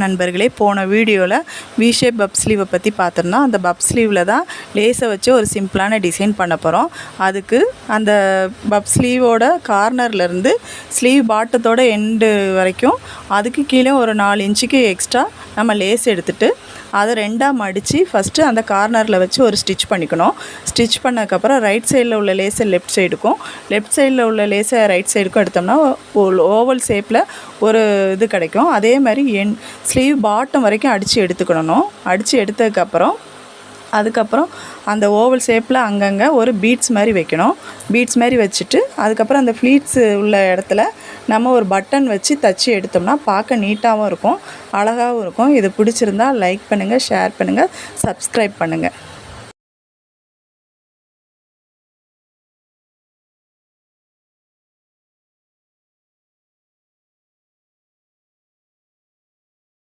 நண்பர்களே, போன வீடியோவில் வி ஷேப் பப் ஸ்லீவை பற்றி பார்த்துருந்தோம். அந்த பப் ஸ்லீவில் தான் லேஸை வச்சு ஒரு சிம்பிளான டிசைன் பண்ண போகிறோம். அதுக்கு அந்த பப் ஸ்லீவோட கார்னர்லேருந்து ஸ்லீவ் பாட்டத்தோட எண்டு வரைக்கும் அதுக்கு கீழே ஒரு 4 இன்ச்சுக்கு எக்ஸ்ட்ரா நம்ம லேஸ் எடுத்துகிட்டு அதை ரெண்டாக மடித்து ஃபஸ்ட்டு அந்த கார்னரில் வச்சு ஒரு ஸ்டிச் பண்ணிக்கணும். ஸ்டிச் பண்ணதுக்கப்புறம் ரைட் சைடில் உள்ள லேஸை லெஃப்ட் சைடுக்கும், லெஃப்ட் சைடில் உள்ள லேஸை ரைட் சைடுக்கும் எடுத்தோம்னா ஓவல் ஷேப்பில் ஒரு இது கிடைக்கும். அதே மாதிரி ஸ்லீவ் பாட்டம் வரைக்கும் அடித்து எடுத்துக்கணும். அடித்து எடுத்ததுக்கப்புறம் அதுக்கப்புறம் அந்த ஓவல் ஷேப்பில் அங்கங்கே ஒரு பீட்ஸ் மாதிரி வைக்கணும். பீட்ஸ் மாதிரி வச்சுட்டு அதுக்கப்புறம் அந்த ஃப்ளீட்ஸு உள்ள இடத்துல நம்ம ஒரு பட்டன் வச்சு தச்சு எடுத்தோம்னா பார்க்க நீட்டாகவும் இருக்கும், அழகாகவும் இருக்கும். இது பிடிச்சிருந்தால் லைக் பண்ணுங்கள், ஷேர் பண்ணுங்கள், சப்ஸ்கிரைப் பண்ணுங்கள்.